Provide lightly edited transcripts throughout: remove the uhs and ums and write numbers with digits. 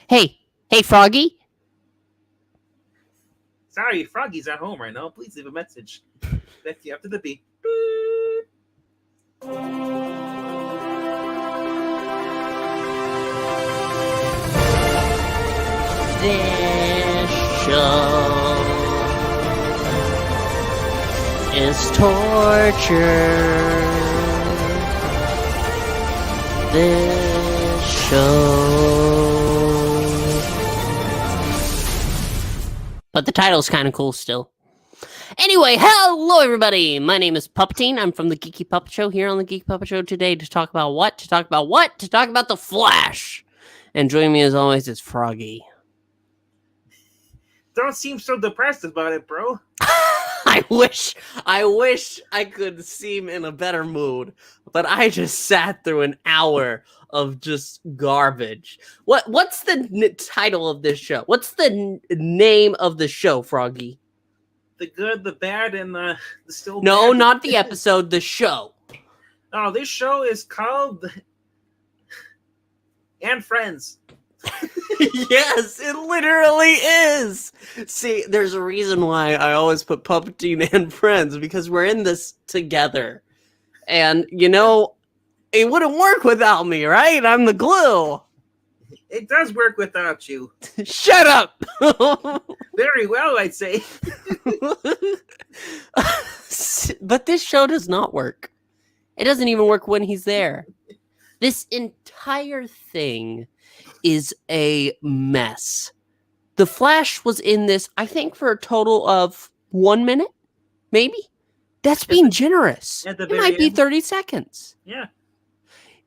Hey, Froggy. Sorry, Froggy's at home right now. Please leave a message. Back to you after the beep. This show is torture. This show. But the title's kind of cool still. Anyway, hello everybody. My name is Puppetine. I'm from the Geeky Puppet Show here on the Geeky Puppet Show today to talk about what? To talk about what? To talk about The Flash. And joining me as always is Froggy. Don't seem so depressed about it, bro. I wish I could seem in a better mood, but I just sat through an hour of just garbage. What's the title of this show? What's the name of the show, Froggy? The good, the bad, and the still No, bad. not the episode, the show. Oh, this show is called And Friends. Yes, it literally is. See, there's a reason why I always put Puppetine and Friends, because we're in this together. And, you know, it wouldn't work without me, right? I'm the glue. It does work without you. Shut up! Very well, I'd say. But this show does not work. It doesn't even work when he's there. This entire thing is a mess. The Flash was in this, I think, for a total of 1 minute, maybe? That's being generous. It might be 30 seconds. Yeah.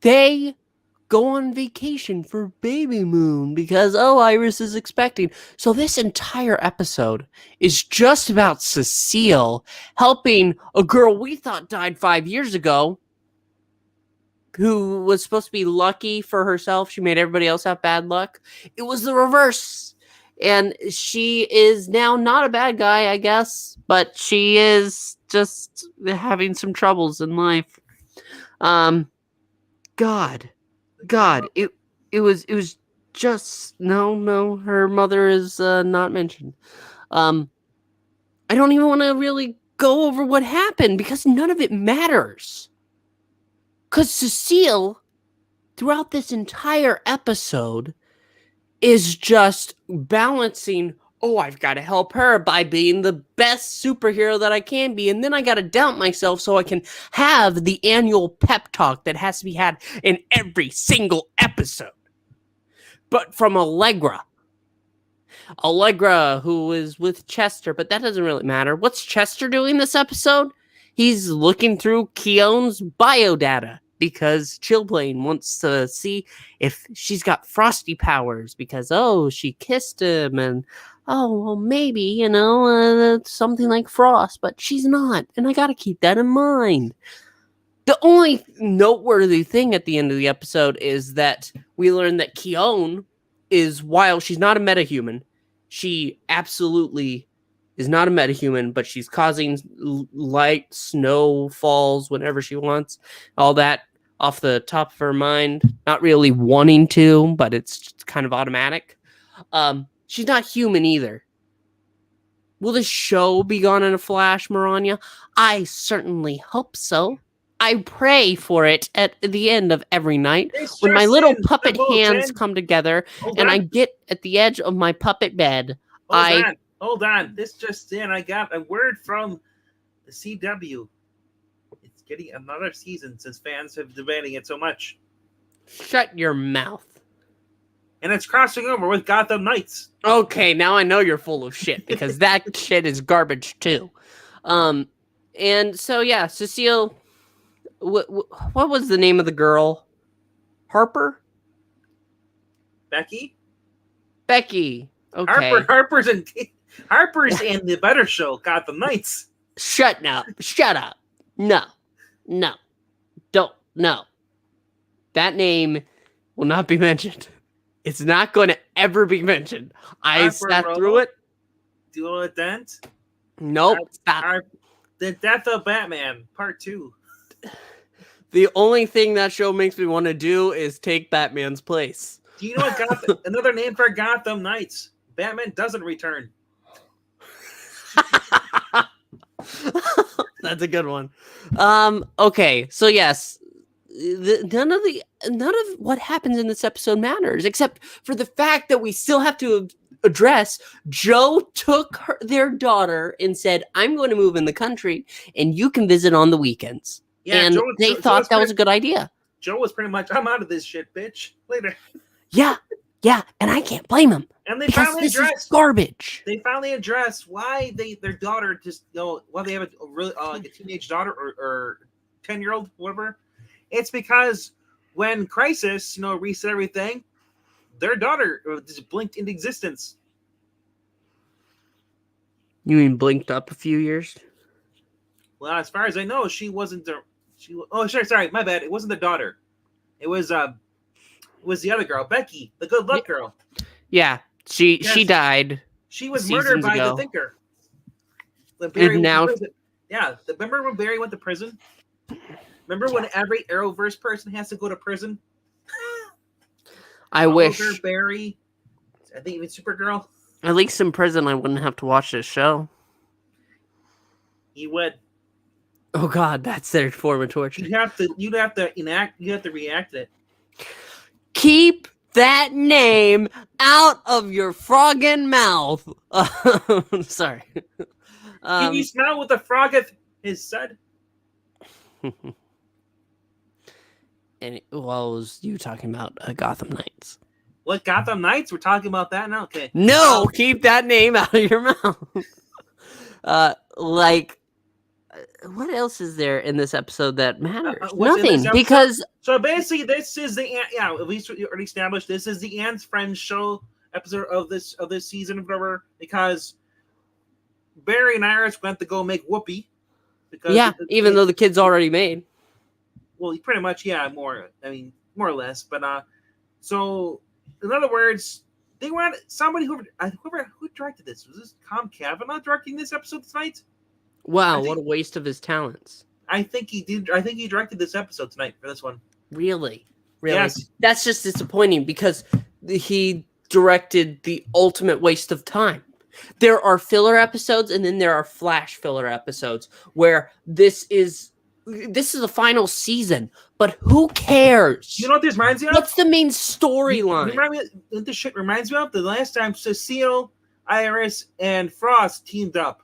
They go on vacation for Baby Moon because, Iris is expecting. So this entire episode is just about Cecile helping a girl we thought died 5 years ago, who was supposed to be lucky for herself. She made everybody else have bad luck. It was the reverse. And she is now not a bad guy, I guess, but she is just having some troubles in life. God, it was just no. Her mother is not mentioned. I don't even want to really go over what happened because none of it matters. Because Cecile, throughout this entire episode, is just balancing, I've got to help her by being the best superhero that I can be. And then I got to doubt myself so I can have the annual pep talk that has to be had in every single episode. But from Allegra. Allegra, who is with Chester, but that doesn't really matter. What's Chester doing this episode? He's looking through Khione's biodata because Chillplane wants to see if she's got frosty powers because, she kissed him and, maybe, something like frost, but she's not. And I got to keep that in mind. The only noteworthy thing at the end of the episode is that we learn that Khione is, while she's not a metahuman, she absolutely is not a metahuman, but she's causing light snow falls whenever she wants. All that off the top of her mind. Not really wanting to, but it's just kind of automatic. She's not human either. Will this show be gone in a flash, Maranya? I certainly hope so. I pray for it at the end of every night when my little puppet hands come together and I get at the edge of my puppet bed. Hold on. This just in. I got a word from the CW. It's getting another season since fans have debating it so much. Shut your mouth. And it's crossing over with Gotham Knights. Okay, now I know you're full of shit because that shit is garbage too. And so yeah, Cecile. What was the name of the girl? Harper? Becky. Okay. Harper's in the better show, Gotham Knights. Shut up. No. Don't. No. That name will not be mentioned. It's not going to ever be mentioned. I sat through it. Duel of Dent. Nope. Stop. The Death of Batman, Part 2. The only thing that show makes me want to do is take Batman's place. Do you know what another name for Gotham Knights? Batman doesn't return. That's a good one. Okay, so yes, none of what happens in this episode matters, except for the fact that we still have to address Joe took their daughter and said, "I'm going to move in the country, and you can visit on the weekends." Yeah, and they thought that was a good idea. Joe was pretty much, "I'm out of this shit, bitch. Later." Yeah, and I can't blame him. And they because finally addressed garbage. They finally addressed why their daughter just why they have a really like a teenage daughter or 10-year-old, whatever. It's because when Crisis reset everything, their daughter just blinked into existence. You mean blinked up a few years? Well, as far as I know, she wasn't. Sorry, my bad. It wasn't the daughter. It was the other girl, Becky, the good luck girl. Yeah. She died. She was murdered by the Thinker. Remember when Barry went to prison? Remember when every Arrowverse person has to go to prison? I wish. Barry, I think even Supergirl. At least in prison, I wouldn't have to watch this show. You would. Oh God, that's their form of torture. You'd have to react to it. Keep that name out of your frogging mouth. Sorry. Can you smell what the frogeth has said? And was you talking about Gotham Knights? What, Gotham Knights? We're talking about that now? Okay. No, keep that name out of your mouth. What else is there in this episode that matters? Nothing, because... So basically, this is at least we already established this is the Anne's Friends show episode of this season, whatever, because Barry and Iris went to go make Whoopi. Even though the kid's already made. Well, pretty much, more or less. But, so, in other words, they wanted somebody who directed this. Was this Tom Cavanaugh directing this episode tonight? Wow, what a waste of his talents. I think he did. I think he directed this episode tonight for this one. Really? Yes. That's just disappointing because he directed the ultimate waste of time. There are filler episodes and then there are flash filler episodes where this is the final season, but who cares? You know what this reminds me of? What's the main storyline? This shit reminds me of the last time Cecile, Iris, and Frost teamed up.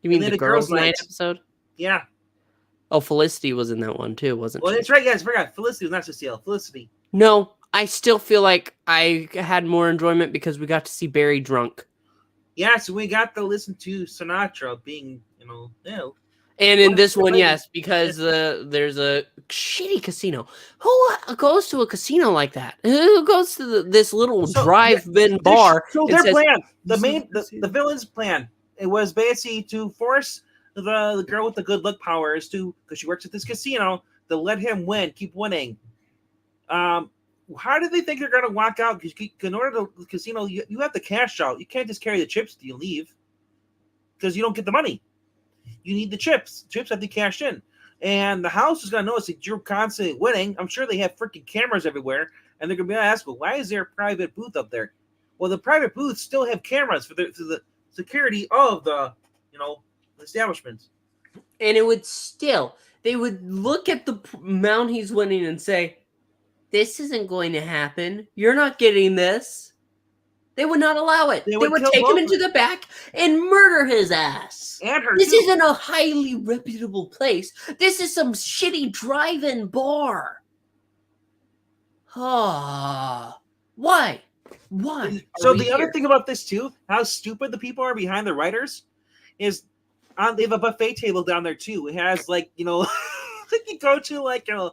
You mean the Girls' Night episode? Yeah. Oh, Felicity was in that one too, wasn't she? Well, that's right, guys. I forgot. Felicity was not Cecile. Felicity. No, I still feel like I had more enjoyment because we got to see Barry drunk. Yeah, so we got to listen to Sinatra being, And in this one, yes, because there's a shitty casino. Who goes to a casino like that? Who goes to this little drive-in bar? So their plan, the villain's plan, it was basically to force the girl with the good luck powers because she works at this casino, to let him keep winning. How do they think they're going to walk out? Because in order to the casino, you have to cash out. You can't just carry the chips till you leave because you don't get the money. You need the chips. Chips have to be cashed in. And the house is going to notice that you're constantly winning. I'm sure they have freaking cameras everywhere. And they're going to be asked, well, why is there a private booth up there? Well, the private booths still have cameras for the security of the establishment. And they would look at the amount he's winning and say, this isn't going to happen. You're not getting this. They would not allow it. They would take him into the back and murder his ass. And her This too. isn't a highly reputable place. This is some shitty drive-in bar. Why? So the other thing about this too, how stupid the people are behind the writers, is they have a buffet table down there too. It has like you go to like a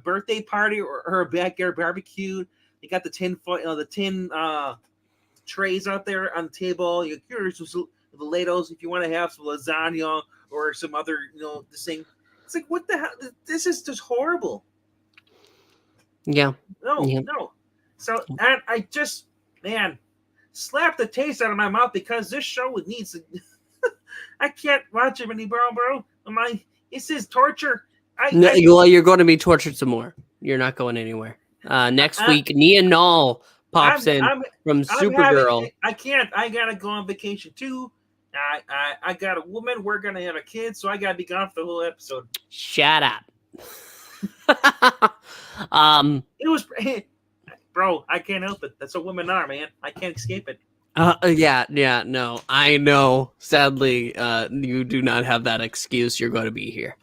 birthday party or a backyard barbecue. You got the tin trays out there on the table. Here's some ladles if you want to have some lasagna or some other, this thing. It's like, what the hell? This is just horrible. Yeah. No. So, and I just, slap the taste out of my mouth because this show needs. I can't watch it anymore, bro. This is torture. Well, you're going to be tortured some more. You're not going anywhere. Next I- week, Nia Nall pops in from I'm Supergirl. I can't. I gotta go on vacation too. I got a woman. We're gonna have a kid, so I gotta be gone for the whole episode. Shut up. It was, bro. I can't help it. That's what women are, man. I can't escape it. Yeah, no, I know. Sadly, you do not have that excuse. You're going to be here.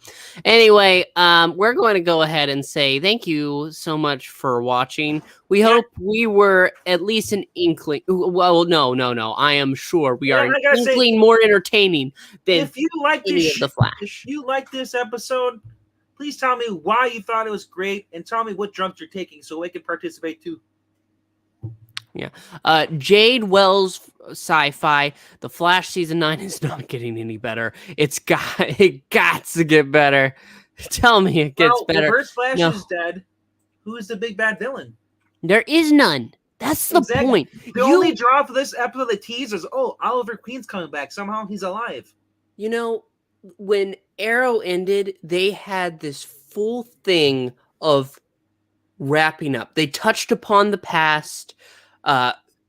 Anyway, we're going to go ahead and say thank you so much for watching. We hope we were at least an inkling. Well, no. I am sure we are an inkling more entertaining than if you like any of the Flash. If you like this episode, please tell me why you thought it was great, and tell me what drugs you're taking so we can participate too. Yeah. Jade Wells Sci-Fi. The Flash season 9 is not getting any better. It got to get better. Tell me it gets better. Reverse Flash is dead. Who is the big bad villain? There is none. That's the point. The only draw for this episode of the tease is, Oliver Queen's coming back. Somehow he's alive. You know, when Arrow ended, they had this full thing of wrapping up. They touched upon the past.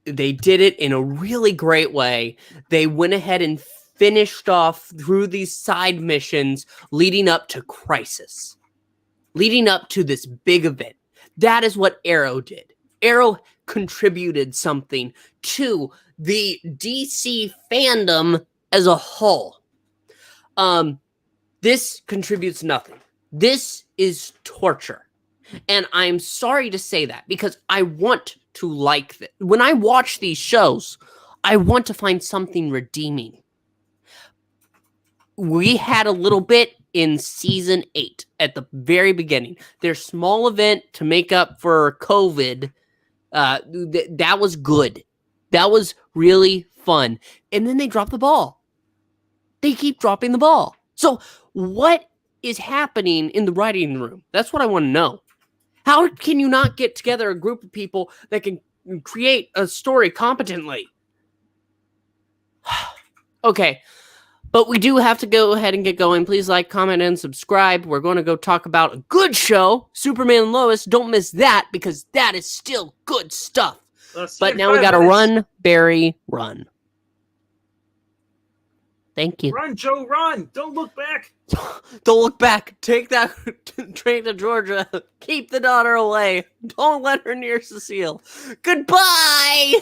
They did it in a really great way. They went ahead and finished off through these side missions leading up to Crisis, leading up to this big event. That is what Arrow did. Arrow contributed something to the DC fandom as a whole. This contributes nothing. This is torture. And I'm sorry to say that because I want to like this. When I watch these shows, I want to find something redeeming. We had a little bit in season 8 at the very beginning. Their small event to make up for COVID, that was good. That was really fun. And then they drop the ball. They keep dropping the ball. So what is happening in the writing room? That's what I want to know. How can you not get together a group of people that can create a story competently? Okay, but we do have to go ahead and get going. Please like, comment, and subscribe. We're going to go talk about a good show, Superman and Lois. Don't miss that because that is still good stuff. But now we got to run, Barry, run. Thank you. Run, Joe, run. Don't look back. Don't look back. Take that train to Georgia. Keep the daughter away. Don't let her near Cecile. Goodbye.